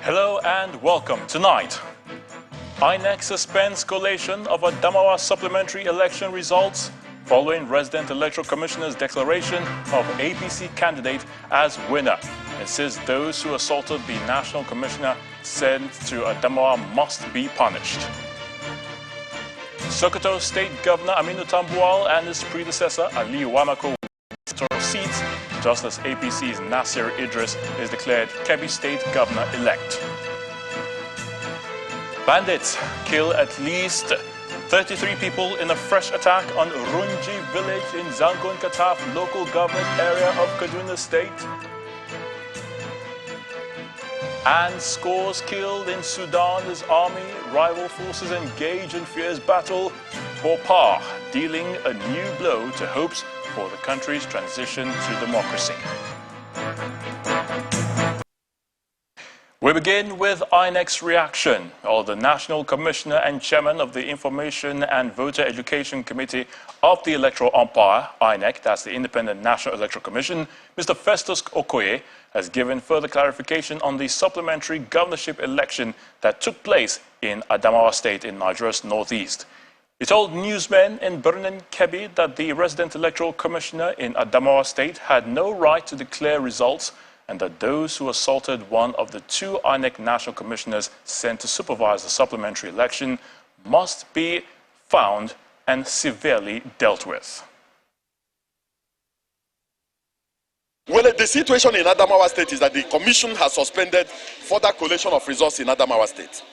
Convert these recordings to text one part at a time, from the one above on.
Hello and welcome. Tonight, INEC suspends collation of Adamawa supplementary election results following Resident Electoral Commissioner's declaration of APC candidate as winner. It says those who assaulted the National Commissioner sent to Adamawa must be punished. Sokoto State Governor Aminu Tambuwal and his predecessor Ali Wamako seats, just as APC's Nasir Idris is declared Kebbi State Governor-elect. Bandits kill at least 33 people in a fresh attack on Runji village in Zangon Kataf local government area of Kaduna State. And scores killed in Sudan as army rival forces engage in fierce battle for power, dealing a new blow to hopes for the country's transition to democracy. We begin with INEC's reaction. The National Commissioner and Chairman of the Information and Voter Education Committee of the Electoral Umpire, INEC, that's the Independent National Electoral Commission, Mr. Festus Okoye, has given further clarification on the supplementary governorship election that took place in Adamawa State in Nigeria's northeast. He told newsmen in Birnin Kebbi that the Resident Electoral Commissioner in Adamawa State had no right to declare results and that those who assaulted one of the two INEC national commissioners sent to supervise the supplementary election must be found and severely dealt with. Well, the situation in Adamawa State is that the commission has suspended further collation of results in Adamawa State.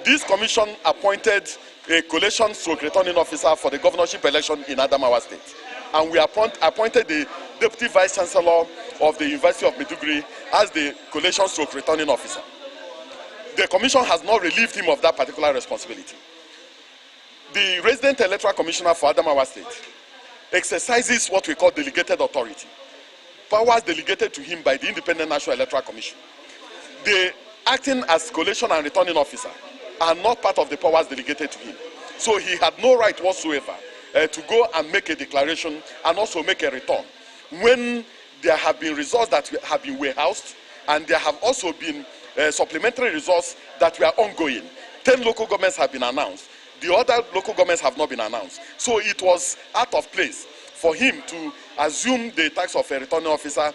This commission appointed a collation/returning officer for the governorship election in Adamawa State. And we appointed the Deputy Vice Chancellor of the University of Maiduguri as the collation/returning officer. The commission has not relieved him of that particular responsibility. The Resident Electoral Commissioner for Adamawa State exercises what we call delegated authority, powers delegated to him by the Independent National Electoral Commission. The acting as collation and returning officer are not part of the powers delegated to him. So he had no right whatsoever to go and make a declaration and also make a return when there have been results that have been warehoused and there have also been supplementary results that were ongoing. 10 local governments have been announced. The other local governments have not been announced. So it was out of place for him to assume the task of a returning officer,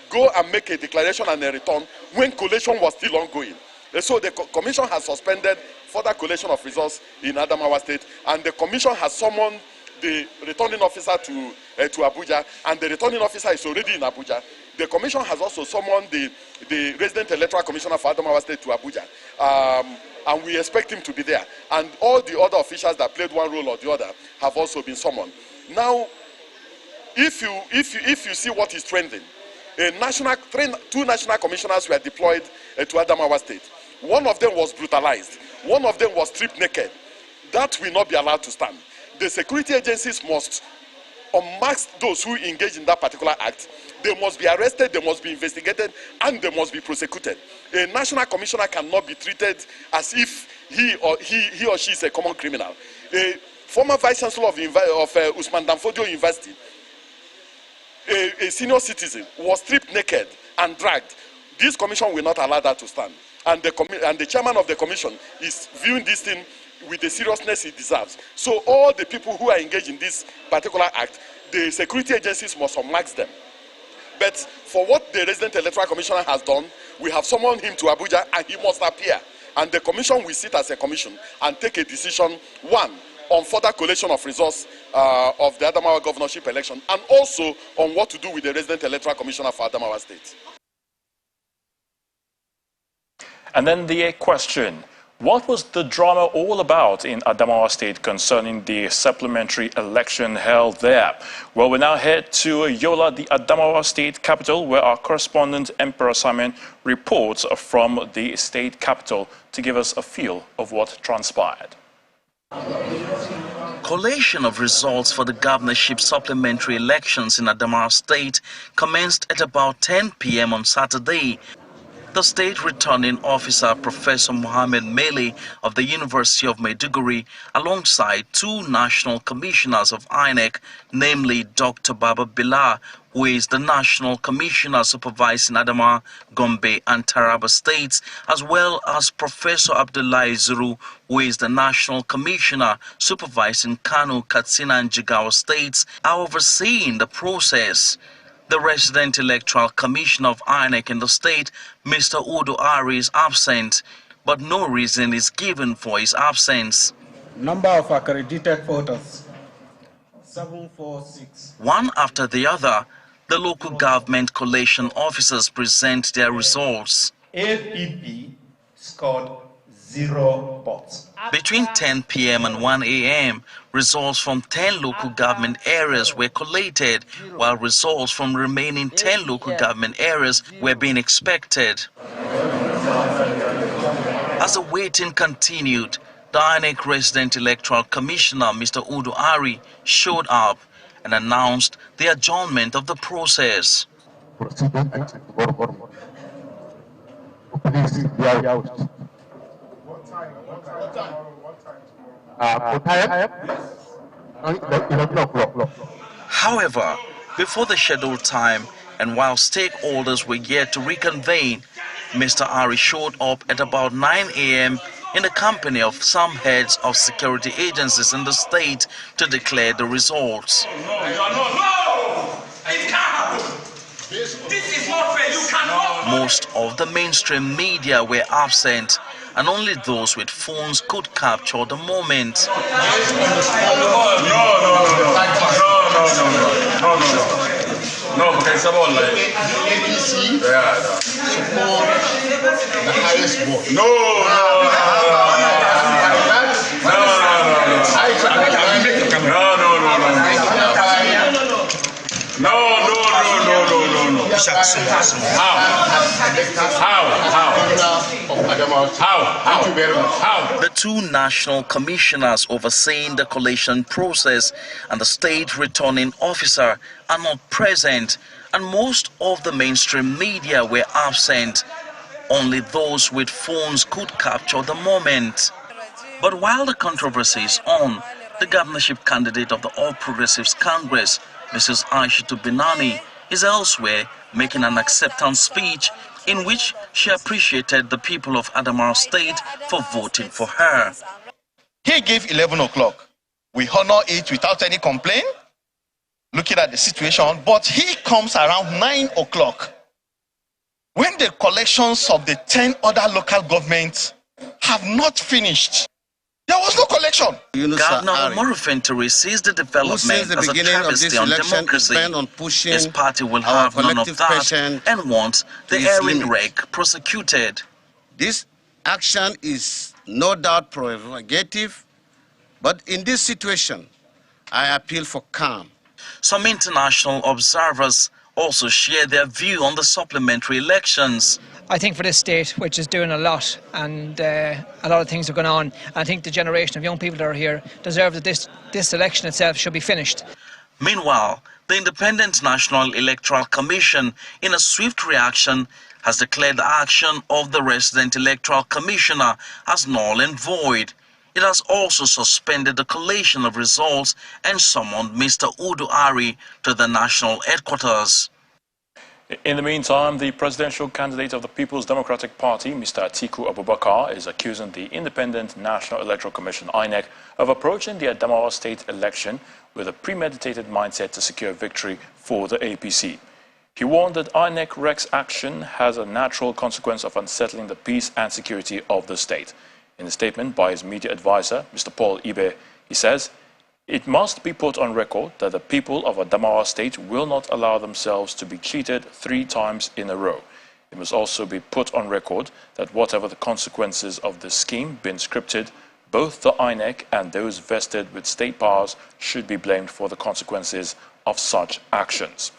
go and make a declaration and a return when collation was still ongoing. So the commission has suspended further collation of results in Adamawa State, and the commission has summoned the returning officer to Abuja, and the returning officer is already in Abuja. The commission has also summoned the Resident Electoral Commissioner for Adamawa State to Abuja, and we expect him to be there. And all the other officials that played one role or the other have also been summoned. Now, if you see what is trending, two national commissioners were deployed to Adamawa State. One of them was brutalized. One of them was stripped naked. That will not be allowed to stand. The security agencies must unmask those who engage in that particular act. They must be arrested, they must be investigated, and they must be prosecuted. A national commissioner cannot be treated as if he or she is a common criminal. A former vice chancellor of Usman Danfodio University, a senior citizen, was stripped naked and dragged. This commission will not allow that to stand. And the chairman of the commission is viewing this thing with the seriousness it deserves. So all the people who are engaged in this particular act, the security agencies must unmask them. But for what the Resident Electoral Commissioner has done, we have summoned him to Abuja and he must appear. And the commission will sit as a commission and take a decision, one, on further collation of results of the Adamawa governorship election, and also on what to do with the Resident Electoral Commissioner for Adamawa State. And then the question, what was the drama all about in Adamawa State concerning the supplementary election held there? Well, we now head to Yola, the Adamawa State capital, where our correspondent Emperor Simon reports from the state capital to give us a feel of what transpired. Collation of results for the governorship supplementary elections in Adamawa State commenced at about 10 p.m. on Saturday. The state returning officer, Professor Mohammed Mele of the University of Maiduguri, alongside two national commissioners of INEC, namely Dr. Baba Bilal, who is the National Commissioner supervising Adamawa, Gombe and Taraba states, as well as Professor Abdullahi Zuru, who is the National Commissioner supervising Kano, Katsina and Jigawa states, are overseeing the process. The resident electoral commissioner of INEC in the state, Mr. Udo Ari, is absent, but no reason is given for his absence. Number of accredited voters, 746. One after the other, the local government collation officers present their results. APP scored 0 votes. Between 10 p.m. and 1 a.m., results from 10 local government areas were collated, while results from remaining 10 local government areas were being expected. As the waiting continued, the INEC resident electoral commissioner, Mr. Udo Ari, showed up and announced the adjournment of the process. However, before the scheduled time and while stakeholders were yet to reconvene, Mr. Ari showed up at about 9 a.m. in the company of some heads of security agencies in the state to declare the results. No, it can't happen. This is not fair. You cannot. Most of the mainstream media were absent, and only those with phones could capture the moment. No, because someone like APC support the highest vote. No. How? The two national commissioners overseeing the collation process and the state returning officer are not present, and most of the mainstream media were absent. Only those with phones could capture the moment. But while the controversy is on, the governorship candidate of the All Progressives Congress, Mrs. Aishatu Binani, is elsewhere making an acceptance speech in which she appreciated the people of Adamawa State for voting for her. He gave 11 o'clock. We honor it without any complaint, looking at the situation, but he comes around 9 o'clock when the collections of the 10 other local governments have not finished. There was no collection. Governor Umaru Fintiri sees the development as a travesty on democracy. His party will have none of that and wants the erring reg prosecuted. This action is no doubt prerogative, but in this situation, I appeal for calm. Some international observers also share their view on the supplementary elections. I think for this state, which is doing a lot, and a lot of things are going on, I think the generation of young people that are here deserve that this election itself should be finished. Meanwhile, the Independent National Electoral Commission, in a swift reaction, has declared the action of the resident electoral commissioner as null and void. It has also suspended the collation of results and summoned Mr. Udo Ari to the national headquarters. In the meantime, the presidential candidate of the People's Democratic Party, Mr. Atiku Abubakar, is accusing the Independent National Electoral Commission, INEC, of approaching the Adamawa state election with a premeditated mindset to secure victory for the APC. He warned that INEC REC's action has a natural consequence of unsettling the peace and security of the state. In a statement by his media advisor, Mr. Paul Ibe, he says, "It must be put on record that the people of Adamawa State will not allow themselves to be cheated 3 times in a row. It must also be put on record that whatever the consequences of this scheme been scripted, both the INEC and those vested with state powers should be blamed for the consequences of such actions."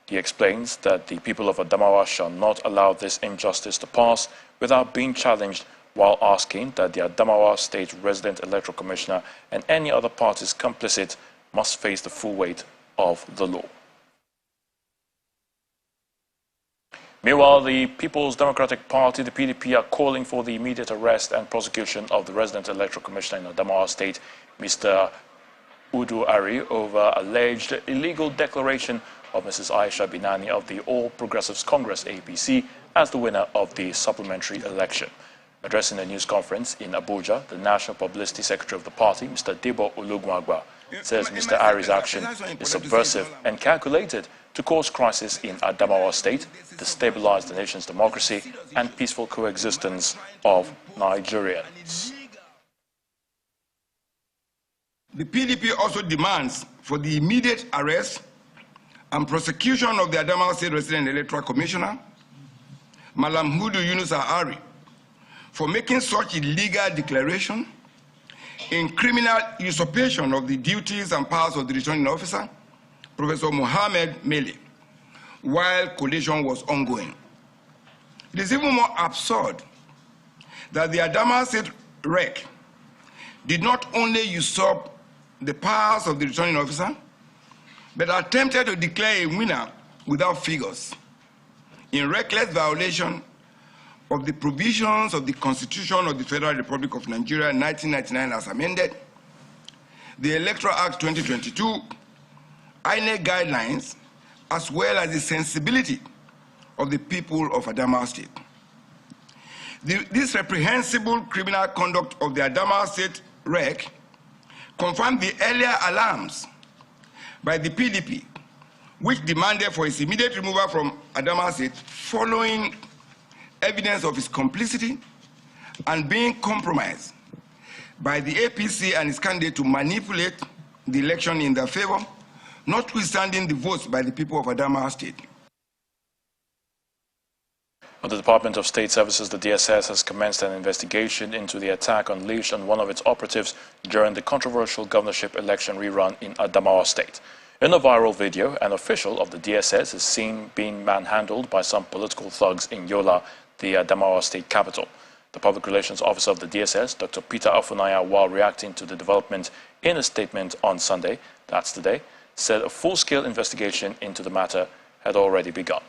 He explains that the people of Adamawa shall not allow this injustice to pass without being challenged, while asking that the Adamawa State Resident Electoral Commissioner and any other parties complicit must face the full weight of the law. Meanwhile, the People's Democratic Party, the PDP, are calling for the immediate arrest and prosecution of the Resident Electoral Commissioner in Adamawa State, Mr. Udo Ari, over alleged illegal declaration of Mrs. Aisha Binani of the All Progressives Congress APC as the winner of the supplementary election. Addressing a news conference in Abuja, the National Publicity Secretary of the party, Mr. Debo Olugwagwa, says Mr. Ari's action is subversive and calculated to cause crisis in Adamawa State, destabilize the nation's democracy and peaceful coexistence of Nigerians. The PDP also demands for the immediate arrest and prosecution of the Adamawa State Resident Electoral Commissioner, Malam Hudu Yunus Ari, for making such illegal declaration in criminal usurpation of the duties and powers of the returning officer, Professor Mohammed Mele, while collation was ongoing. It is even more absurd that the Adamawa State REC did not only usurp the powers of the returning officer, but attempted to declare a winner without figures, in reckless violation of the provisions of the Constitution of the Federal Republic of Nigeria 1999 as amended, the Electoral Act 2022, INEC guidelines, as well as the sensibility of the people of Adamawa State. This reprehensible criminal conduct of the Adamawa State REC confirmed the earlier alarms by the PDP, which demanded for its immediate removal from Adamawa State following evidence of his complicity and being compromised by the APC and its candidate to manipulate the election in their favor, notwithstanding the votes by the people of Adamawa State. The Department of State Services, the DSS, has commenced an investigation into the attack unleashed on one of its operatives during the controversial governorship election rerun in Adamawa State. In a viral video, an official of the DSS is seen being manhandled by some political thugs in Yola, the Adamawa State capital. The Public Relations Officer of the DSS, Dr. Peter Afunaya, while reacting to the development in a statement on Sunday, that's today, said a full-scale investigation into the matter had already begun.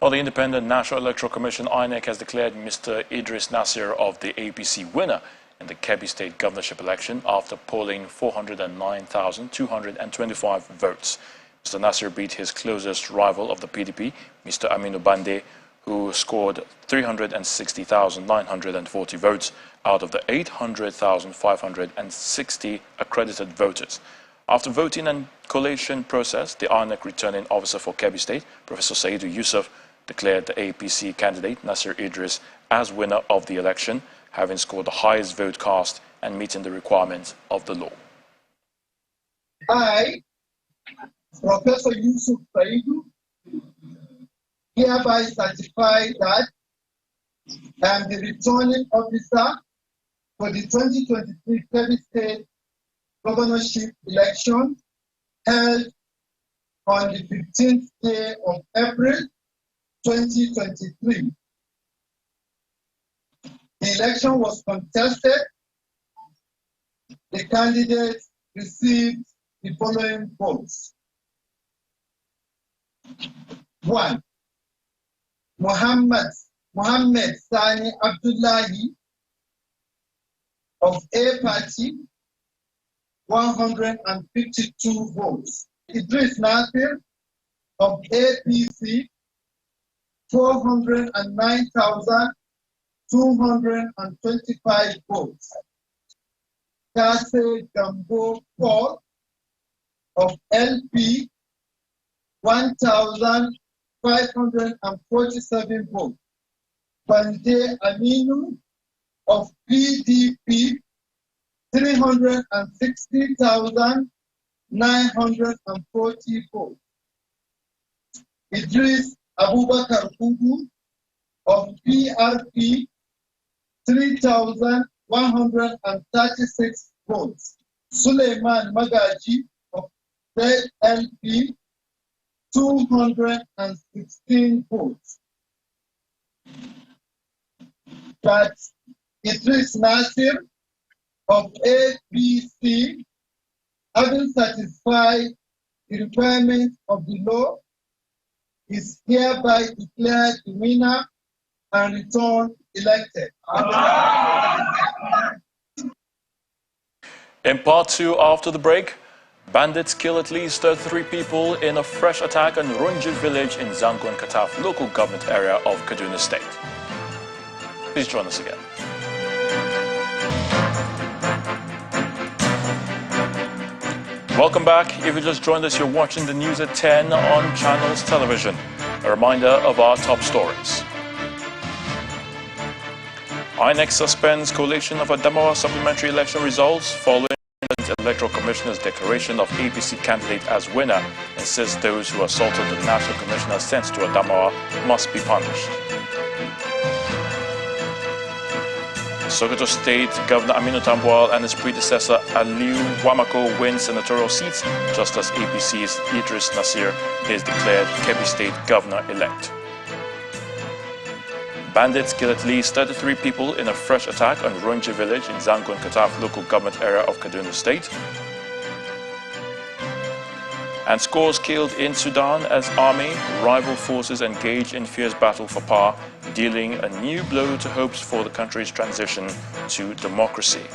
Well, the Independent National Electoral Commission, INEC, has declared Mr. Idris Nasir of the APC winner in the Kebbi State governorship election after polling 409,225 votes. Mr. Nasir beat his closest rival of the PDP, Mr. Aminu Bande, who scored 360,940 votes out of the 800,560 accredited voters. After voting and collation process, the INEC returning officer for Kebbi State, Professor Saidu Yusuf, declared the APC candidate, Nasir Idris, as winner of the election, having scored the highest vote cast and meeting the requirements of the law. I, Professor Yusuf Saidu, hereby certify that I am the returning officer for the 2023 Kebbi State governorship election held on the 15th day of April 2023. The election was contested. The candidates received the following votes. 1. Mohammed Sani Abdullahi of A Party, 152 votes. Idris Nasir of APC, 409,225 votes. Kase Gambo Paul of LP, 1,547 votes. Bande Aminu of PDP, 360,940 votes. Idris Abubakar Kudu of PRP, 3,136 votes. Suleiman Magaji of ZLP, 216 votes. That Idris Nasir of APC, having satisfied the requirements of the law, is hereby declared the winner and returned elected. In part two, after the break, Bandits kill at least 33 people in a fresh attack on Runji village in Zangon Kataf local government area of Kaduna State. Please join us again. Welcome back. If you just joined us, you're watching the news at 10 on Channels Television. A reminder of our top stories. INEC suspends collation of Adamawa supplementary election results following the Electoral Commissioner's declaration of APC candidate as winner and says those who assaulted the National Commissioner sent to Adamawa must be punished. Sokoto State Governor Aminu Tambuwal and his predecessor Aliu Wamako win senatorial seats, just as APC's Idris Nasir is declared Kebbi State Governor-elect. Bandits kill at least 33 people in a fresh attack on Runji village in Zangon Kataf local government area of Kaduna State. And scores killed in Sudan as army, rival forces engage in fierce battle for power, dealing a new blow to hopes for the country's transition to democracy.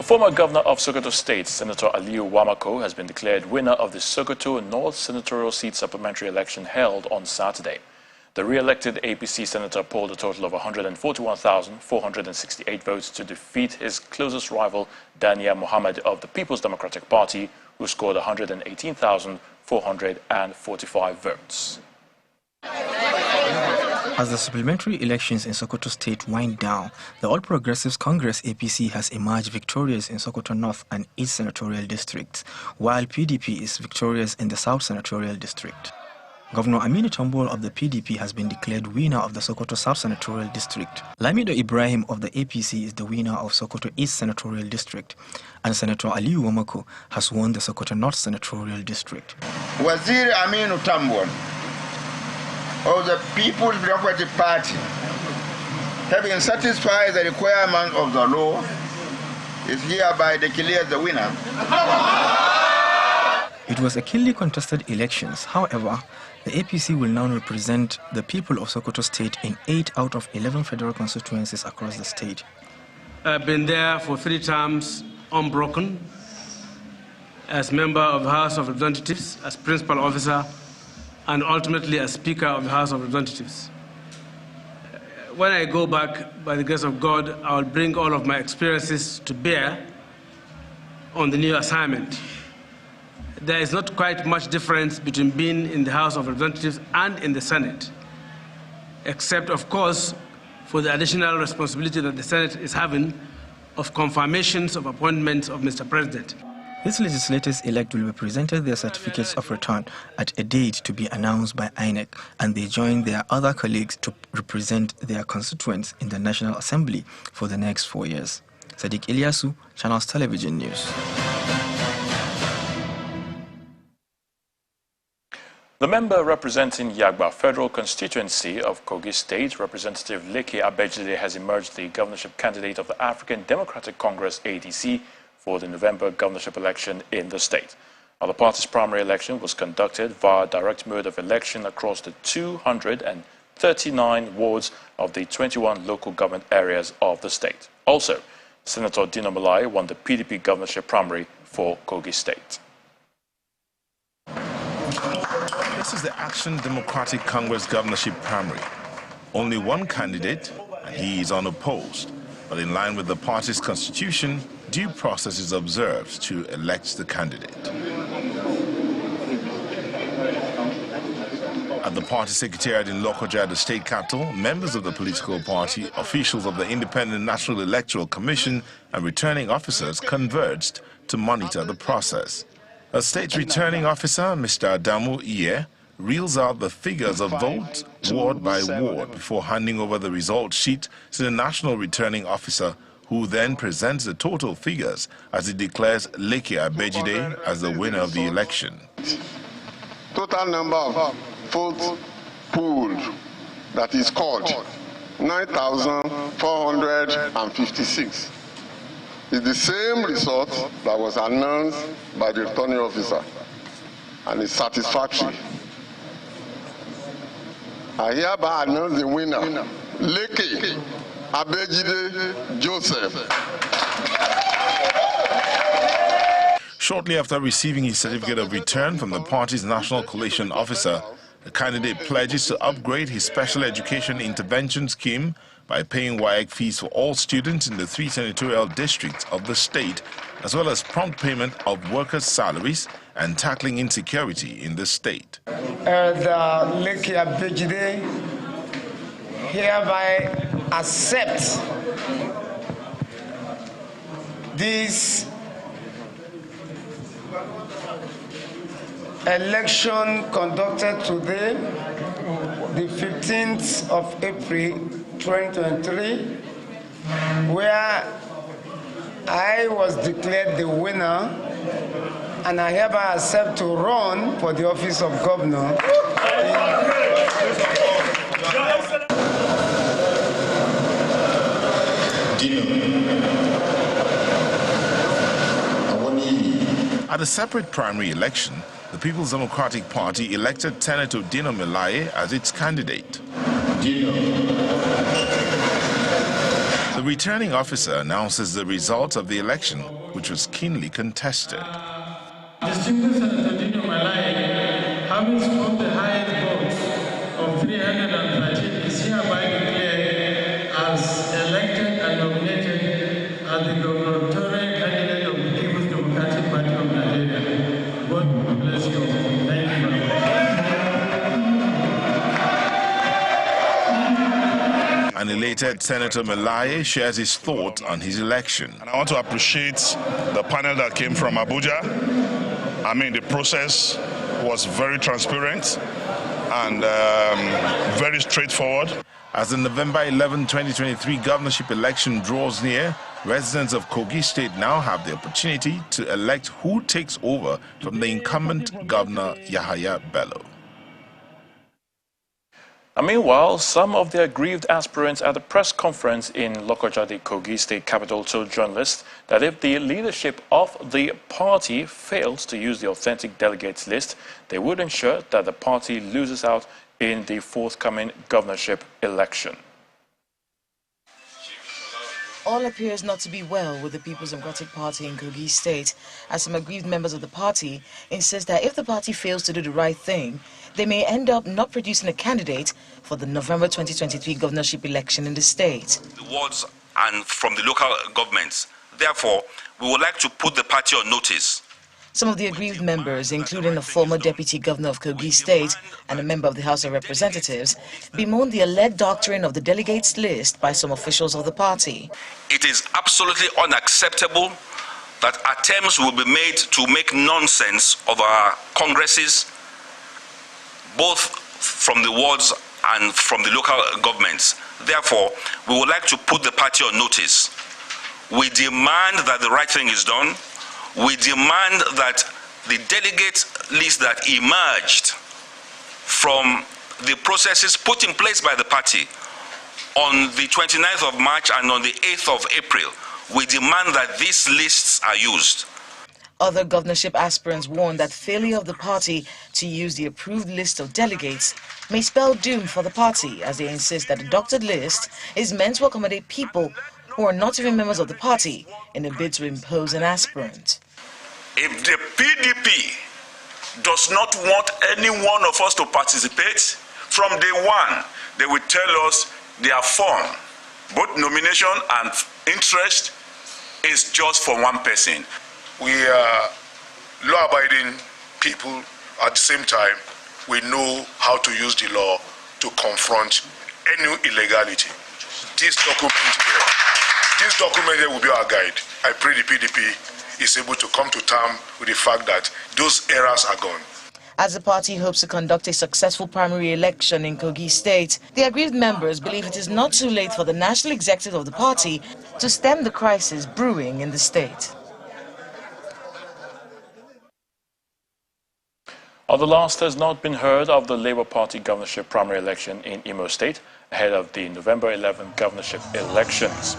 Former Governor of Sokoto State, Senator Aliu Wamako, has been declared winner of the Sokoto North Senatorial Seat supplementary election held on Saturday. The re-elected APC senator polled a total of 141,468 votes to defeat his closest rival, Dania Mohammed of the People's Democratic Party, who scored 118,445 votes. As the supplementary elections in Sokoto State wind down, the All Progressives Congress APC has emerged victorious in Sokoto North and East Senatorial Districts, while PDP is victorious in the South Senatorial District. Governor Aminu Tambuwal of the PDP has been declared winner of the Sokoto South Senatorial District. Lamido Ibrahim of the APC is the winner of Sokoto East Senatorial District, and Senator Aliu Wamako has won the Sokoto North Senatorial District. Waziri Aminu Tambuwal of the People's Democratic Party, having satisfied the requirement of the law, is hereby declared the winner. It was a keenly contested elections. However, the APC will now represent the people of Sokoto State in 8 out of 11 federal constituencies across the state. I've been there for 3 terms unbroken, as member of the House of Representatives, as principal officer, and ultimately as Speaker of the House of Representatives. When I go back, by the grace of God, I will bring all of my experiences to bear on the new assignment. There is not quite much difference between being in the House of Representatives and in the Senate, except, of course, for the additional responsibility that the Senate is having of confirmations of appointments of Mr. President. These legislators-elect will be presented their certificates of return at a date to be announced by INEC, and they join their other colleagues to represent their constituents in the National Assembly for the next 4 years. Sadiq Ilyasu, Channels Television News. The member representing Yagba Federal Constituency of Kogi State, Representative Leke Abejide, has emerged the governorship candidate of the African Democratic Congress, ADC, for the November governorship election in the state. Now, the party's primary election was conducted via direct mode of election across the 239 wards of the 21 local government areas of the state. Also, Senator Dino Malai won the PDP governorship primary for Kogi State. This is the Action Democratic Congress governorship primary. Only one candidate, and he is unopposed. But in line with the party's constitution, due process is observed to elect the candidate. At the party secretariat in Lokoja, the state capital, members of the political party, officials of the Independent National Electoral Commission, and returning officers converged to monitor the process. A state returning officer, Mr. Adamu Iye, reels out the figures of votes ward by ward before handing over the result sheet to the national returning officer, who then presents the total figures as he declares Leke Abejide as the winner of the election. Total number of votes pooled, that is called 9,456. Is the same result that was announced by the returning officer, and it's satisfactory. I hereby announce the winner, Leke Abejide Joseph. Shortly after receiving his certificate of return from the party's National Coalition Officer, the candidate pledges to upgrade his special education intervention scheme by paying WAEC fees for all students in the 3 senatorial districts of the state, as well as prompt payment of workers' salaries and tackling insecurity in the state. The Leke Abejide hereby accept this election conducted today, the 15th of April 2023, where I was declared the winner, and I hereby accept to run for the office of governor. At a separate primary election, the People's Democratic Party elected Senator Dino Melaye as its candidate. The returning officer announces the results of the election, which was keenly contested. Distinguished Senator Dino Melaye, having scored the highest votes of 313, is hereby declared as elected and nominated as the gubernatorial candidate of the People's Democratic Party of Nigeria. God bless you. Thank you very much. An elated Senator Melaye shares his thoughts on his election. And I want to appreciate the panel that came from Abuja. I mean, the process was very transparent and very straightforward. As the November 11, 2023 governorship election draws near, residents of Kogi State now have the opportunity to elect who takes over from the incumbent Governor Yahaya Bello. Meanwhile, some of the aggrieved aspirants at the press conference in Lokoja, the Kogi State capital, told journalists that if the leadership of the party fails to use the authentic delegates list, they would ensure that the party loses out in the forthcoming governorship election. All appears not to be well with the People's Democratic Party in Kogi State, as some aggrieved members of the party insist that if the party fails to do the right thing, they may end up not producing a candidate for the November 2023 governorship election in the state. The wards and from the local governments. Therefore, we would like to put the party on notice. Some of the aggrieved members, including a former deputy governor of Kogi State and a member of the House of Representatives, bemoaned the alleged doctoring of the delegates list by some officials of the party. It is absolutely unacceptable that attempts will be made to make nonsense of our congresses, both from the wards and from the local governments. Therefore, we would like to put the party on notice. We demand that the right thing is done. We demand that the delegate list that emerged from the processes put in place by the party on the 29th of March and on the 8th of April, we demand that these lists are used. Other governorship aspirants warn that failure of the party to use the approved list of delegates may spell doom for the party, as they insist that the doctored list is meant to accommodate people who are not even members of the party in a bid to impose an aspirant. If the PDP does not want any one of us to participate, from day one, they will tell us their form, both nomination and interest, is just for one person. We are law-abiding people. At the same time, we know how to use the law to confront any illegality. This document here will be our guide. I pray the PDP is able to come to terms with the fact that those errors are gone. As the party hopes to conduct a successful primary election in Kogi State, the aggrieved members believe it is not too late for the national executive of the party to stem the crisis brewing in the state. The last has not been heard of the Labour Party governorship primary election in Imo State ahead of the November 11 governorship elections.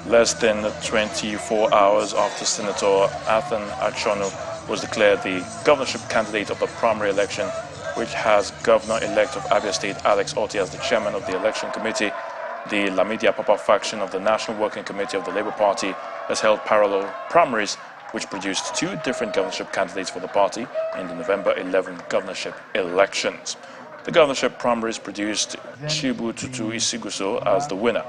Less than 24 hours after Senator Athan Achonu was declared the governorship candidate of the primary election, which has Governor-elect of Abia State Alex Otti as the chairman of the election committee, the Lamidia Papa faction of the National Working Committee of the Labour Party has held parallel primaries which produced two different governorship candidates for the party in the November 11 governorship elections. The governorship primaries produced Chibu Tutu Isiguso as the winner.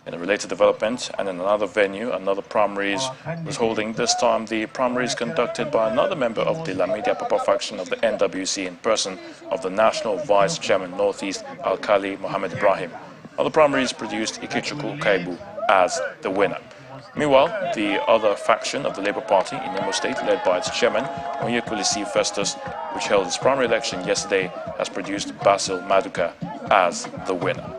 In a related development and in another venue, another primaries was holding. This time, the primaries conducted by another member of the Lamidia Papa faction of the NWC in person of the National Vice Chairman Northeast, Alkali Mohammed Ibrahim. Other primaries produced Ikechukwu Kaibu as the winner. Meanwhile, the other faction of the Labour Party in Imo State, led by its chairman, Onyekulisi Festus, which held its primary election yesterday, has produced Basil Maduka as the winner.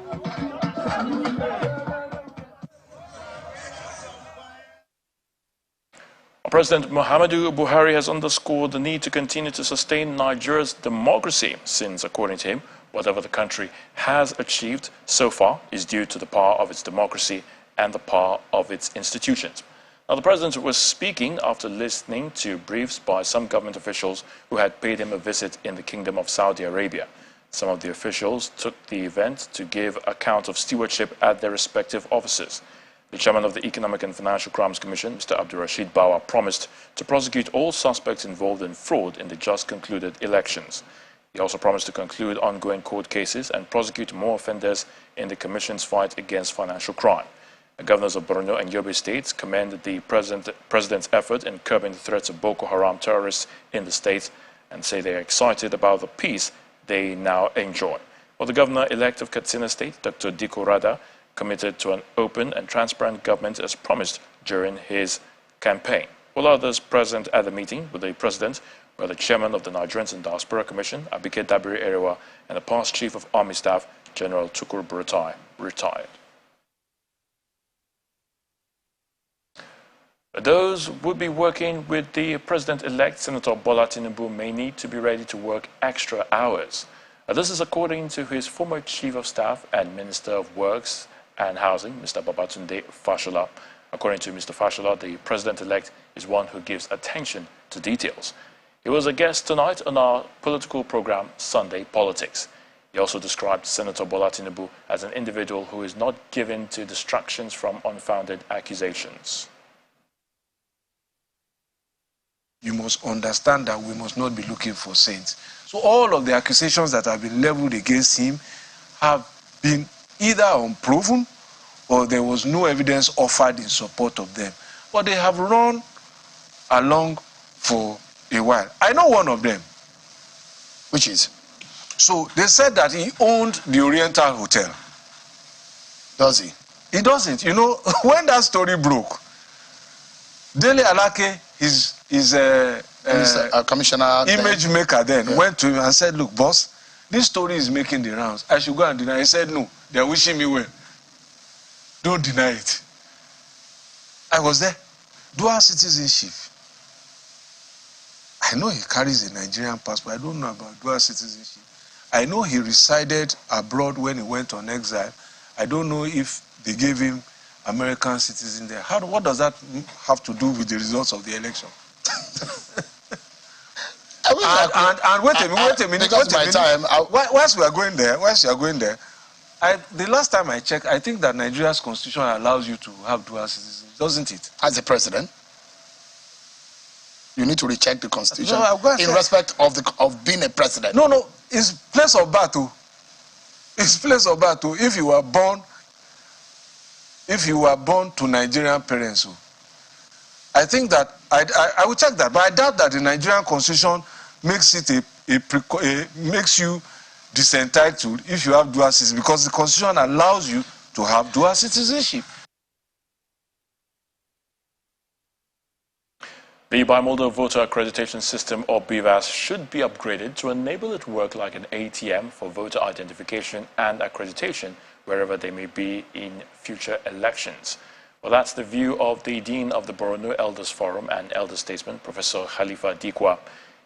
President Muhammadu Buhari has underscored the need to continue to sustain Nigeria's democracy, since, according to him, whatever the country has achieved so far is due to the power of its democracy and the power of its institutions. Now, the president was speaking after listening to briefs by some government officials who had paid him a visit in the Kingdom of Saudi Arabia. Some of the officials took the event to give account of stewardship at their respective offices. The chairman of the Economic and Financial Crimes Commission, Mr. Abdurrashid Bawa, promised to prosecute all suspects involved in fraud in the just concluded elections. He also promised to conclude ongoing court cases and prosecute more offenders in the Commission's fight against financial crime. The governors of Borno and Yobe states commended the president's effort in curbing the threats of Boko Haram terrorists in the states and say they are excited about the peace they now enjoy. Well, the governor-elect of Katsina State, Dr. Diko Rada, committed to an open and transparent government as promised during his campaign. While others present at the meeting with the president were the chairman of the Nigerians and Diaspora Commission, Abike Dabiri Erewa, and the past chief of army staff, General Tukur Buratai, retired. Those who would be working with the president-elect, Senator Bola Tinubu, may need to be ready to work extra hours. This is according to his former chief of staff and minister of works and housing, Mr. Babatunde Fashola. According to Mr. Fashola, the president-elect is one who gives attention to details. He was a guest tonight on our political program, Sunday Politics. He also described Senator Bola Tinubu as an individual who is not given to distractions from unfounded accusations. You must understand that we must not be looking for saints. So all of the accusations that have been leveled against him have been either unproven or there was no evidence offered in support of them. But they have run along for a while. I know one of them. Which is? So they said that he owned the Oriental Hotel. Does he? He doesn't. You know, when that story broke, Dele Alake, his commissioner, image maker then, went to him and said, look, boss, this story is making the rounds. I should go and deny it. He said, no, they're wishing me well. Don't deny it. I was there. Dual citizenship. I know he carries a Nigerian passport. I don't know about dual citizenship. I know he resided abroad when he went on exile. I don't know if they gave him American citizen there. What does that have to do with the results of the election? And wait a minute. Whilst we are going there, the last time I checked, I think that Nigeria's constitution allows you to have dual citizenship, doesn't it? As a president, you need to recheck the constitution in respect of being a president. No, it's place of birth. It's place of birth. If you were born to Nigerian parents, I think that I will check that, but I doubt that the Nigerian constitution makes it makes you disentitled if you have dual citizenship, because the constitution allows you to have dual citizenship. The bimodal voter accreditation system, or BVAS, should be upgraded to enable it to work like an ATM for voter identification and accreditation wherever they may be in future elections. Well, that's the view of the Dean of the Borno Elders Forum and Elder Statesman, Professor Khalifa Dikwa.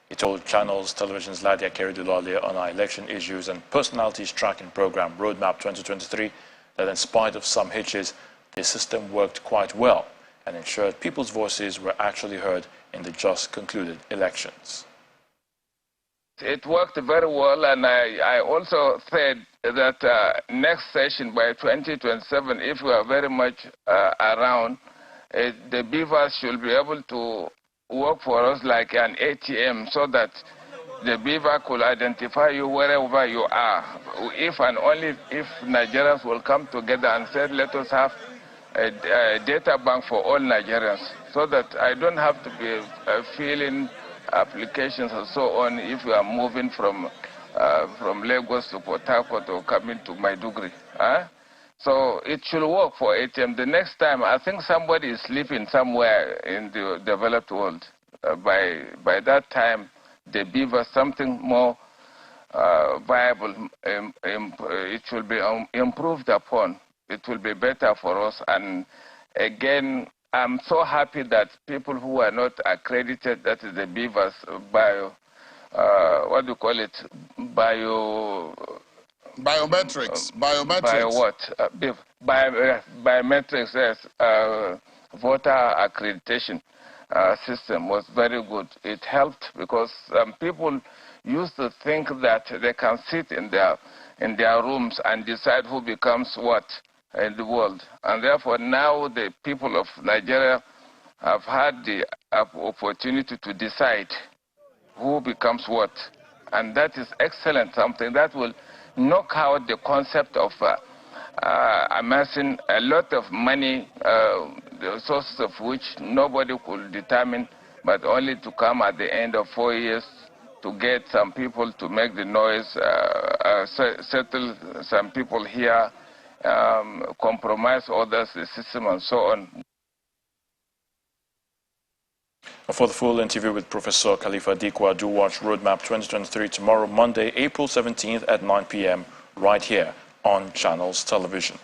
He told Channels Television's Ladia Keridulale on our election issues and personalities tracking program, Roadmap 2023, that in spite of some hitches, the system worked quite well and ensured people's voices were actually heard in the just concluded elections. it worked very well, and I also said that next session by 2027, if we are very much around, the beavers should be able to work for us like an ATM, so that the beaver could identify you wherever you are. If and only if Nigerians will come together and say, let us have a data bank for all Nigerians, so that I don't have to be filling applications and so on if you are moving from Lagos to Port Harcourt or coming to Maiduguri. So it should work for ATM. The next time, I think somebody is sleeping somewhere in the developed world. By that time, the beaver, something more viable, it will be improved upon. It will be better for us. And again, I'm so happy that people who are not accredited, that is the beavers, what do you call it? Biometrics. Bio what? Biometrics, yes. Voter accreditation system was very good. It helped because people used to think that they can sit in their rooms and decide who becomes what in the world. And therefore now the people of Nigeria have had the opportunity to decide who becomes what. And that is excellent, something that will knock out the concept of amassing a lot of money, the sources of which nobody could determine, but only to come at the end of 4 years to get some people to make the noise, settle some people here, compromise others, the system, and so on. For the full interview with Professor Khalifa Dikwa, do watch Roadmap 2023 tomorrow, Monday, April 17th at 9 p.m. right here on Channels Television.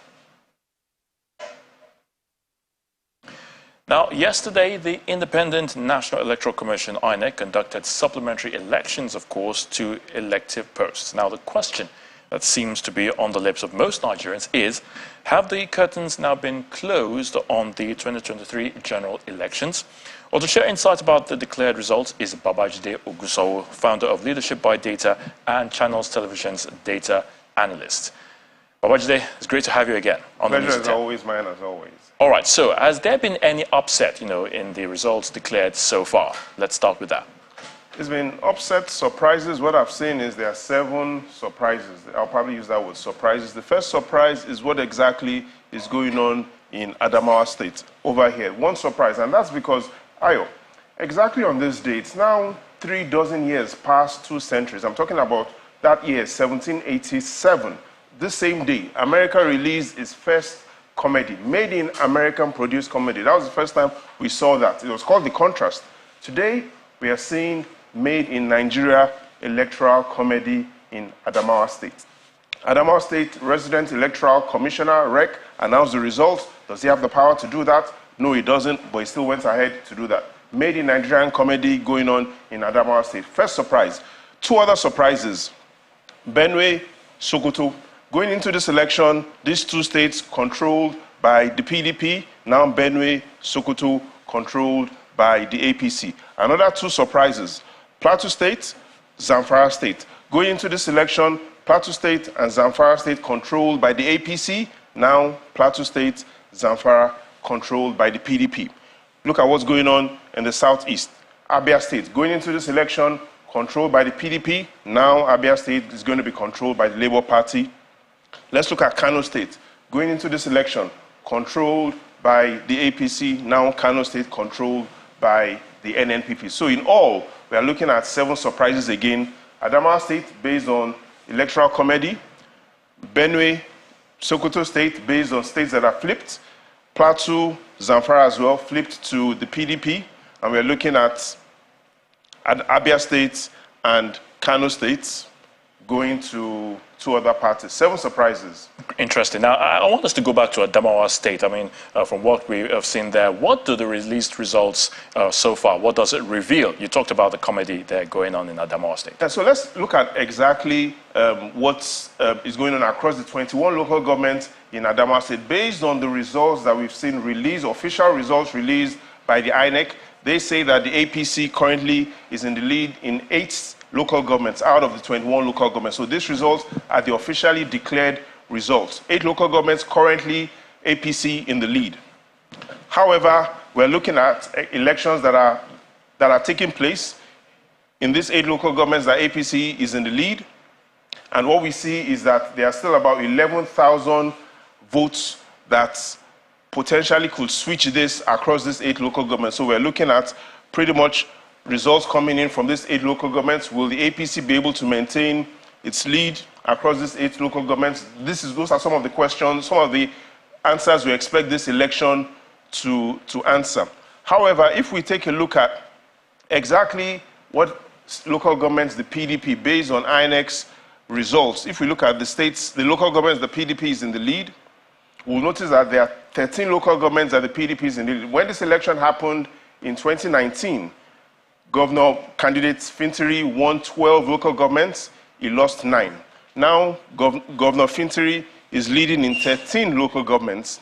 Now, yesterday, the Independent National Electoral Commission, INEC, conducted supplementary elections, of course, to elective posts. Now, the question that seems to be on the lips of most Nigerians is, have the curtains now been closed on the 2023 general elections? Well, to share insights about the declared results is Babajide Ogusowo, founder of Leadership by Data and Channels Television's data analyst. Babajide, it's great to have you again on the news. Pleasure as always, mine as always. All right, so has there been any upset, in the results declared so far? Let's start with that. It's been upset, surprises. What I've seen is there are 7 surprises. I'll probably use that word, surprises. The first surprise is what exactly is going on in Adamawa State over here. One surprise, and that's because, exactly on this date, it's now 36 years past 2 centuries. I'm talking about that year, 1787. This same day, America released its first comedy, made in American produced comedy. That was the first time we saw that. It was called The Contrast. Today, we are seeing made in Nigeria electoral comedy in Adamawa State. Adamawa State Resident Electoral Commissioner, REC, announced the results. Does he have the power to do that? No, he doesn't, but he still went ahead to do that. Made in Nigerian comedy going on in Adamawa State. First surprise. 2 other surprises. Benue, Sokoto. Going into this election, these 2 states controlled by the PDP, now Benue, Sokoto, controlled by the APC. Another 2 surprises. Plateau State, Zamfara State. Going into this election, Plateau State and Zamfara State controlled by the APC, now Plateau State, Zamfara controlled by the PDP. Look at what's going on in the southeast. Abia State, going into this election, controlled by the PDP, now Abia State is going to be controlled by the Labour Party. Let's look at Kano State, going into this election, controlled by the APC, now Kano State controlled by the NNPP. So in all, we are looking at 7 surprises again. Adamawa State, based on electoral comedy. Benue, Sokoto State, based on states that are flipped. Plateau, Zamfara as well, flipped to the PDP. And we're looking at Abia State and Kano State going to 2 other parties. 7 surprises. Interesting. Now, I want us to go back to Adamawa State. I mean, from what we have seen there, what do the released results so far, what does it reveal? You talked about the comedy there going on in Adamawa State. And so let's look at exactly what is going on across the 21 local governments in Adamawa State. Based on the results that we've seen released, official results released by the INEC, they say that the APC currently is in the lead in 8 local governments out of the 21 local governments. So these results are the officially declared results. 8 local governments, currently APC in the lead. However, we're looking at elections that are taking place. In these 8 local governments, that APC is in the lead. And what we see is that there are still about 11,000 votes that potentially could switch this across these 8 local governments. So we're looking at pretty much results coming in from these 8 local governments. Will the APC be able to maintain its lead across these 8 local governments? Those are some of the questions, some of the answers we expect this election to answer. However, if we take a look at exactly what local governments, the PDP, based on INEC's results, if we look at the states, the local governments, the PDP is in the lead, we'll notice that there are 13 local governments that the PDP is in the lead. When this election happened in 2019, Governor candidate Fintiri won 12 local governments, he lost 9. Now, Governor Fintiri is leading in 13 local governments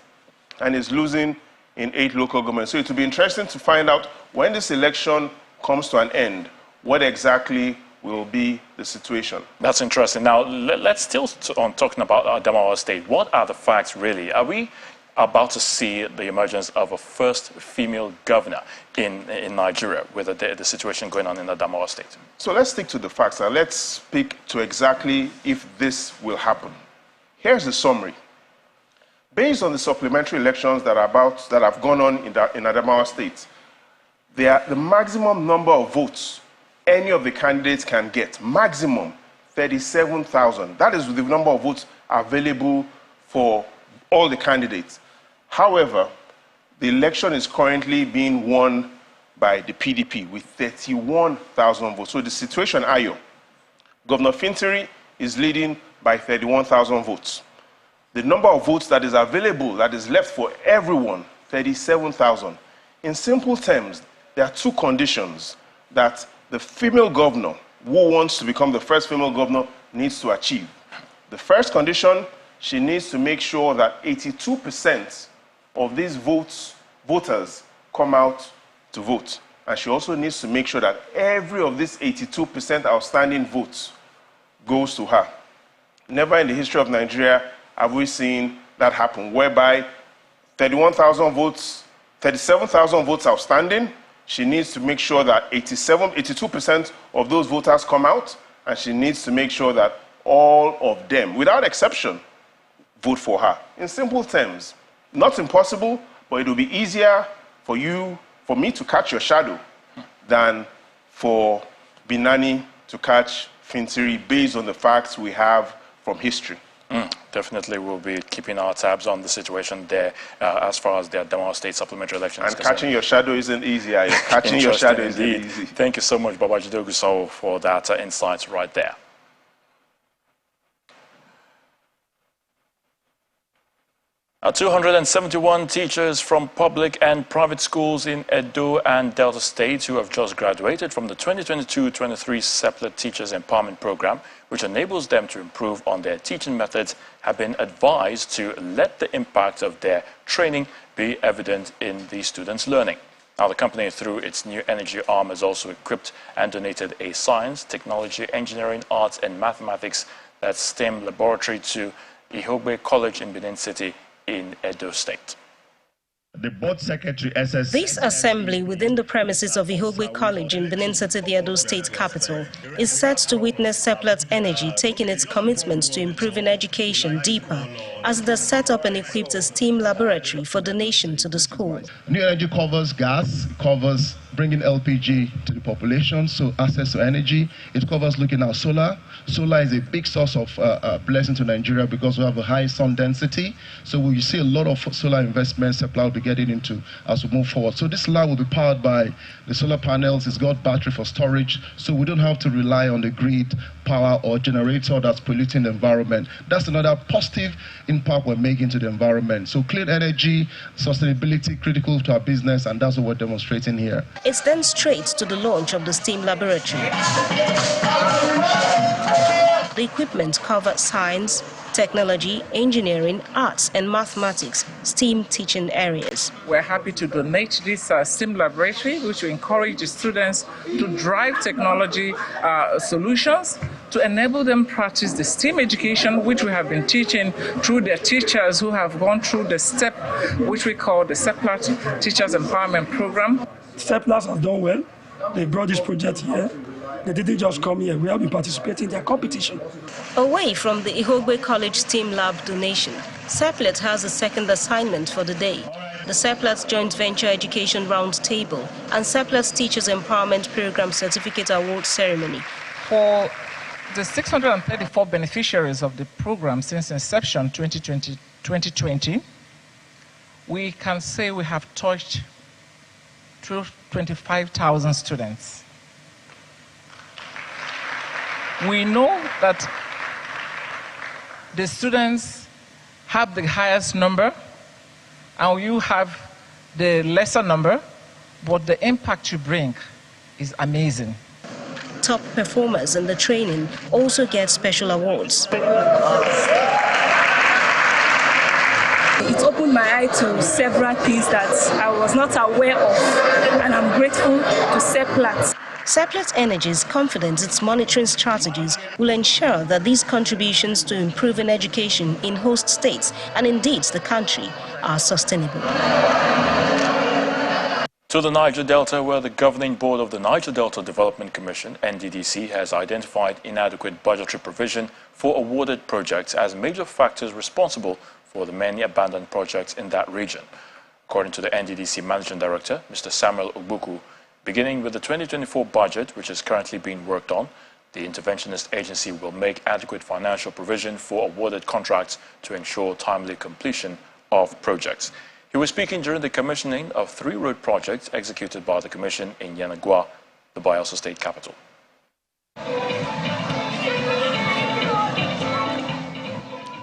and is losing in 8 local governments. So it will be interesting to find out when this election comes to an end, what exactly will be the situation. That's interesting. Now, let's still on talking about Adamawa State. What are the facts really? Are we about to see the emergence of a first female governor in Nigeria with the situation going on in Adamawa State? So let's stick to the facts and let's speak to exactly if this will happen. Here's the summary. Based on the supplementary elections that have gone on in Adamawa State, the maximum number of votes any of the candidates can get, maximum 37,000. That is the number of votes available for all the candidates. However, the election is currently being won by the PDP with 31,000 votes. So the situation, Ayo, Governor Fintiri is leading by 31,000 votes. The number of votes that is available, that is left for everyone, 37,000. In simple terms, there are 2 conditions that the female governor who wants to become the first female governor needs to achieve. The first condition, she needs to make sure that 82% of these voters come out to vote. And she also needs to make sure that every of these 82% outstanding votes goes to her. Never in the history of Nigeria have we seen that happen, whereby 31,000 votes, 37,000 votes outstanding, she needs to make sure that 82% of those voters come out, and she needs to make sure that all of them, without exception, vote for her. In simple terms, not impossible, but it will be easier for me to catch your shadow than for Binani to catch Fintiri based on the facts we have from history. Definitely, we'll be keeping our tabs on the situation there as far as the Adamawa State supplementary election is concerned. And catching your shadow isn't easy. Catching your shadow isn't easy. Thank you so much, Babajide Ogunsoro, for that insight right there. Now, 271 teachers from public and private schools in Edo and Delta States who have just graduated from the 2022-23 Separate Teachers Empowerment Program, which enables them to improve on their teaching methods, have been advised to let the impact of their training be evident in the students' learning. Now, the company, through its new energy arm, has also equipped and donated a science, technology, engineering, arts, and mathematics STEM laboratory to Ihogbe College in Benin City in Edo State. The board secretary SS. This assembly within the premises of Ihogbe College in Benin City, the Edo State capital, is set to witness Seplat Energy taking its commitments to improving education deeper as it has set up and equipped a STEAM laboratory for donation to the school. New energy covers gas, covers bringing LPG to the population, so access to energy. It covers looking at solar. Solar is a big source of blessing to Nigeria because we have a high sun density. So we see a lot of solar investments Seplat will be getting into as we move forward. So this lab will be powered by the solar panels. It's got battery for storage, so we don't have to rely on the grid power or generator that's polluting the environment. That's another positive impact we're making to the environment. So clean energy, sustainability, critical to our business, and that's what we're demonstrating here. It's then straight to the launch of the STEAM laboratory. The equipment covers science, technology, engineering, arts and mathematics, STEAM teaching areas. We're happy to donate this STEAM laboratory, which will encourage the students to drive technology solutions, to enable them practice the STEAM education, which we have been teaching through their teachers who have gone through the STEP, which we call the SEPLAT Teachers Empowerment Program. SEPLAT have done well. They brought this project here. They didn't just come here. We have been participating in their competition. Away from the Ihogwe College STEAM Lab donation, SEPLAT has a second assignment for the day. The SEPLAT Joint Venture Education Roundtable and SEPLAT Teachers Empowerment Program Certificate Award Ceremony. For the 634 beneficiaries of the program since inception 2020, we can say we have touched 25,000 students. We know that the students have the highest number and you have the lesser number, but the impact you bring is amazing. Top performers in the training also get special awards. It opened my eye to several things that I was not aware of, and I'm grateful to SEPLAT. SEPLAT Energy is confident its monitoring strategies will ensure that these contributions to improving education in host states and indeed the country are sustainable. To the Niger Delta, where the governing board of the Niger Delta Development Commission, NDDC, has identified inadequate budgetary provision for awarded projects as major factors responsible for the many abandoned projects in that region. According to the NDDC Managing Director, Mr. Samuel Ogbuku, beginning with the 2024 budget, which is currently being worked on, the interventionist agency will make adequate financial provision for awarded contracts to ensure timely completion of projects. He was speaking during the commissioning of 3 road projects executed by the Commission in Yenagoa, the Bayelsa State capital.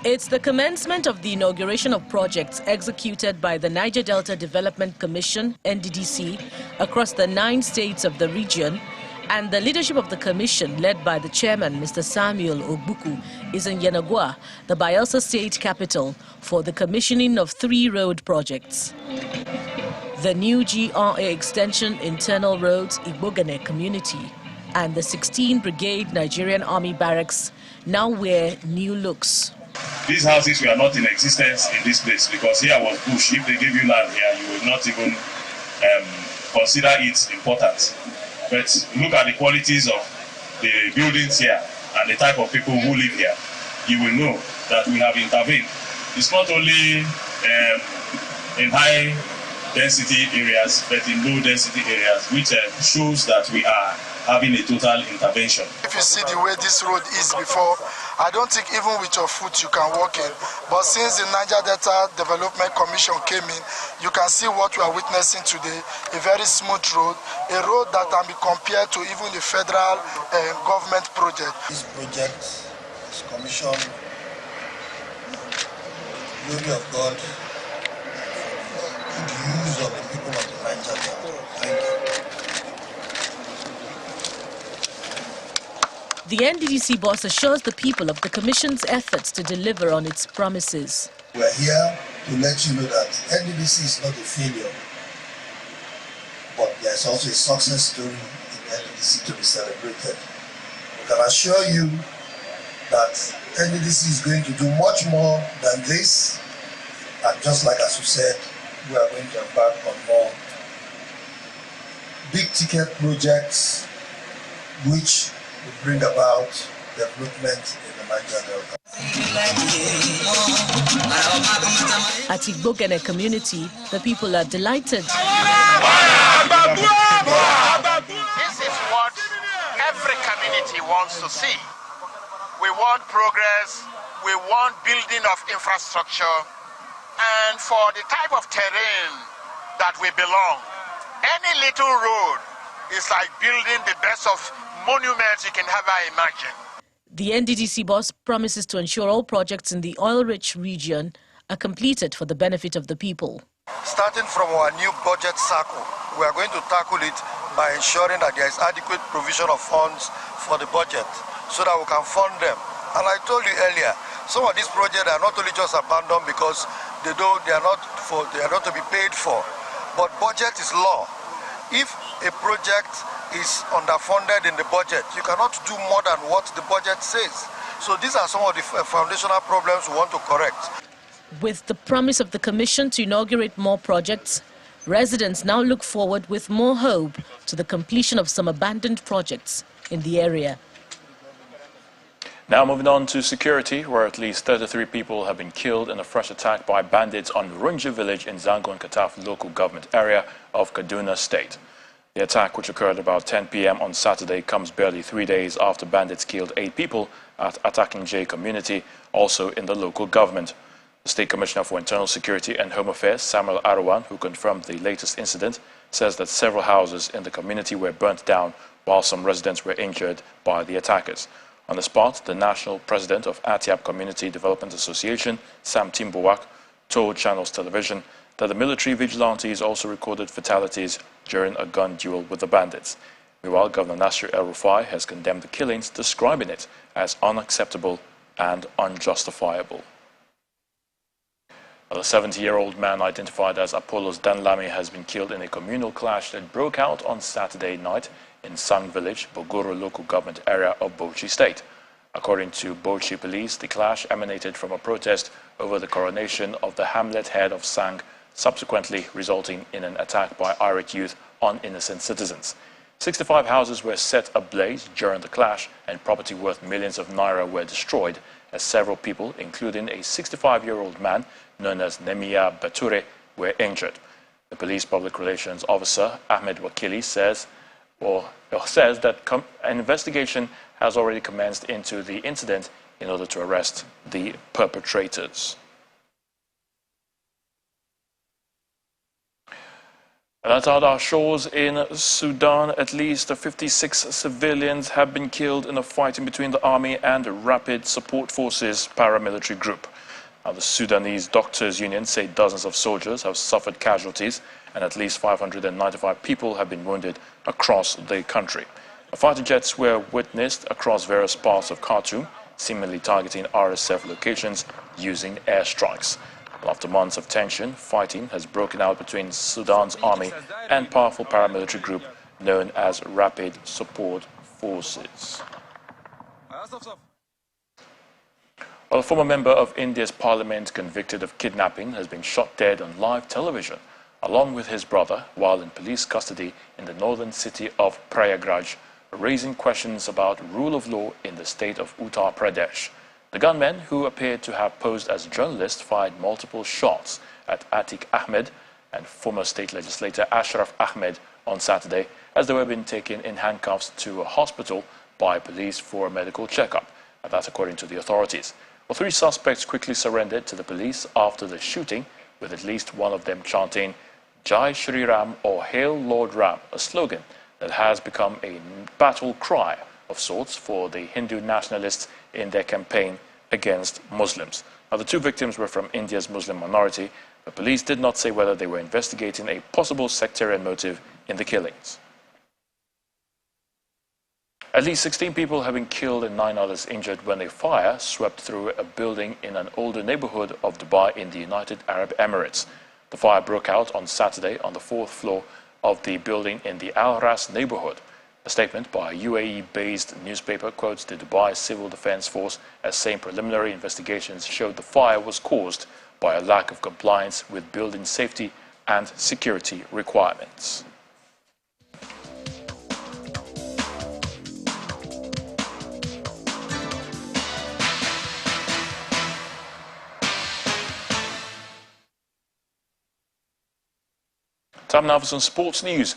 It's the commencement of the inauguration of projects executed by the Niger Delta Development Commission, NDDC, across the 9 states of the region, and the leadership of the commission, led by the chairman, Mr. Samuel Ogbuku, is in Yenagoa, the Bayelsa State capital, for the commissioning of 3 road projects. The new GRA Extension Internal Roads Igbogene Community and the 16 Brigade Nigerian Army Barracks now wear new looks. These houses were not in existence in this place because here was bush. If they give you land here, you will not even consider it important. But look at the qualities of the buildings here and the type of people who live here. You will know that we have intervened. It's not only in high density areas, but in low density areas, which shows that we are having a total intervention. If you see the way this road is before, I don't think even with your foot you can walk in. But since the Niger Delta Development Commission came in, you can see what we are witnessing today, a very smooth road, a road that can be compared to even the federal government project. This project is commissioned, glory of God, in the use of the people of the Niger Delta. Thank you. The NDDC boss assures the people of the Commission's efforts to deliver on its promises. We are here to let you know that NDDC is not a failure, but there is also a success story in NDDC to be celebrated. We can assure you that NDDC is going to do much more than this, and just like as you said, we are going to embark on more big ticket projects which will bring about development in the Niger Delta. At Igbogene community, the people are delighted. This is what every community wants to see. We want progress, we want building of infrastructure, and for the type of terrain that we belong, any little road is like building the best of monuments you can ever imagine. The NDDC boss promises to ensure all projects in the oil-rich region are completed for the benefit of the people. Starting from our new budget cycle, we are going to tackle it by ensuring that there is adequate provision of funds for the budget so that we can fund them. And I told you earlier Some of these projects are not only just abandoned because they are not to be paid for, but budget is law. If a project is underfunded in the budget, you cannot do more than what the budget says. So these are some of the foundational problems we want to correct. With the promise of the Commission to inaugurate more projects, residents now look forward with more hope to the completion of some abandoned projects in the area. Now moving on to security, where at least 33 people have been killed in a fresh attack by bandits on Runji village in Zangon Kataf local government area of Kaduna State. The attack, which occurred about 10 p.m. on Saturday, comes barely 3 days after bandits killed 8 people at Attacking J community, also in the local government. The State Commissioner for Internal Security and Home Affairs, Samuel Arawan, who confirmed the latest incident, says that several houses in the community were burnt down while some residents were injured by the attackers. On the spot, the national president of Atiap Community Development Association, Sam Timbuwak, told Channels Television that the military vigilantes also recorded fatalities during a gun duel with the bandits. Meanwhile, Governor Nasir El-Rufai has condemned the killings, describing it as unacceptable and unjustifiable. A 70-year-old man identified as Apollos Danlami has been killed in a communal clash that broke out on Saturday night in Sang village, Bogoro local government area of Bauchi State. According to Bauchi police, the clash emanated from a protest over the coronation of the hamlet head of Sang, subsequently resulting in an attack by irate youth on innocent citizens. 65 houses were set ablaze during the clash, and property worth millions of naira were destroyed, as several people, including a 65-year-old man known as Nemiya Bature, were injured. The police public relations officer, Ahmed Wakili, says that an investigation has already commenced into the incident in order to arrest the perpetrators. And at our shores in Sudan, at least 56 civilians have been killed in a fighting between the army and the Rapid Support Forces paramilitary group. Now, the Sudanese Doctors Union say dozens of soldiers have suffered casualties and at least 595 people have been wounded across the country. Fighter jets were witnessed across various parts of Khartoum, seemingly targeting RSF locations using airstrikes. After months of tension, fighting has broken out between Sudan's army and powerful paramilitary group known as Rapid Support Forces. Well, a former member of India's parliament convicted of kidnapping has been shot dead on live television, along with his brother, while in police custody in the northern city of Prayagraj, raising questions about rule of law in the state of Uttar Pradesh. The gunmen, who appeared to have posed as journalists, fired multiple shots at Atiq Ahmed and former state legislator Ashraf Ahmed on Saturday, as they were being taken in handcuffs to a hospital by police for a medical checkup. And that's according to the authorities. Well, 3 suspects quickly surrendered to the police after the shooting, with at least one of them chanting Jai Shri Ram or Hail Lord Ram, a slogan that has become a battle cry of sorts for the Hindu nationalists in their campaign against Muslims. Now, the 2 victims were from India's Muslim minority, but police did not say whether they were investigating a possible sectarian motive in the killings. At least 16 people have been killed and 9 others injured when a fire swept through a building in an older neighborhood of Dubai in the United Arab Emirates. The fire broke out on Saturday on the 4th floor of the building in the Al Ras neighborhood. A statement by a UAE-based newspaper quotes the Dubai Civil Defense Force as saying preliminary investigations showed the fire was caused by a lack of compliance with building safety and security requirements. Time now for some sports news.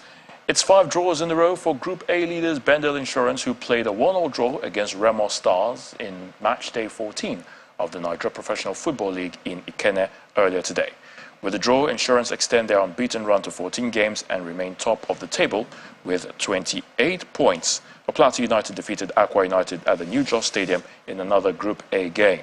It's 5 draws in a row for Group A leaders Bendel Insurance, who played a 1-1 draw against Remo Stars in match day 14 of the Nigeria Professional Football League in Ikenne earlier today. With the draw, Insurance extend their unbeaten run to 14 games and remain top of the table with 28 points. Plateau United defeated Aqua United at the New Jos Stadium in another Group A game.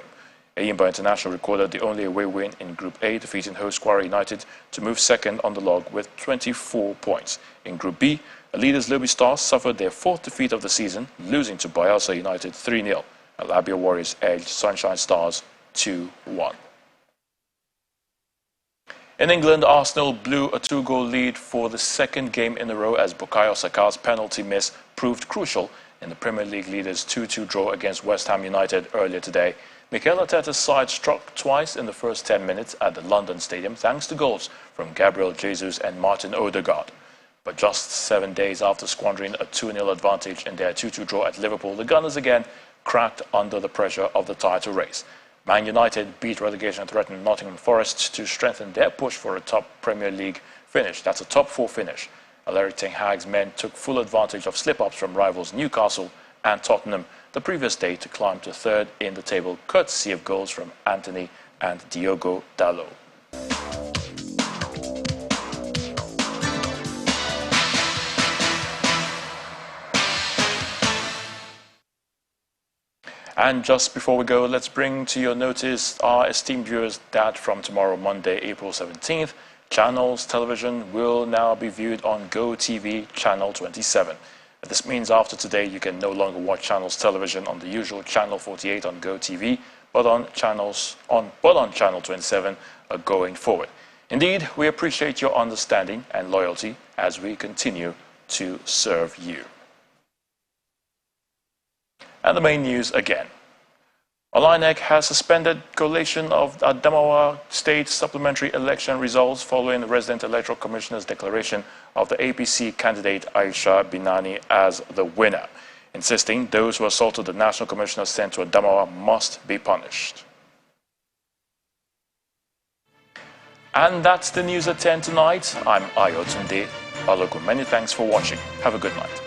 Ayimba International recorded the only away win in Group A, defeating host Kwara United to move second on the log with 24 points. In Group B, the leaders Lobby Stars suffered their 4th defeat of the season, losing to Bayelsa United 3-0. Alabia Warriors edged Sunshine Stars 2-1. In England, Arsenal blew a 2-goal lead for the second game in a row as Bukayo Saka's penalty miss proved crucial in the Premier League leaders' 2-2 draw against West Ham United earlier today. Mikel Arteta's side struck twice in the first 10 minutes at the London Stadium thanks to goals from Gabriel Jesus and Martin Odegaard. But just 7 days after squandering a 2-0 advantage in their 2-2 draw at Liverpool, the Gunners again cracked under the pressure of the title race. Man United beat relegation-threatened Nottingham Forest to strengthen their push for a top Premier League finish. That's a top 4 finish. Eric Ten Hag's men took full advantage of slip-ups from rivals Newcastle and Tottenham the previous day to climb to third in the table, courtesy of goals from Anthony and Diogo Dalot. And just before we go, let's bring to your notice our esteemed viewers that from tomorrow, Monday, April 17th, Channels Television will now be viewed on GoTV Channel 27. This means after today, you can no longer watch Channels Television on the usual Channel 48 on GoTV, but on Channel 27 going forward. Indeed, we appreciate your understanding and loyalty as we continue to serve you. And the main news again. INEC has suspended collation of Adamawa State supplementary election results following the Resident Electoral Commissioner's declaration of the APC candidate Aisha Binani as the winner, insisting those who assaulted the National Commissioner sent to Adamawa must be punished. And that's the news at 10 tonight. I'm Ayotunde Balogun. Many thanks for watching. Have a good night.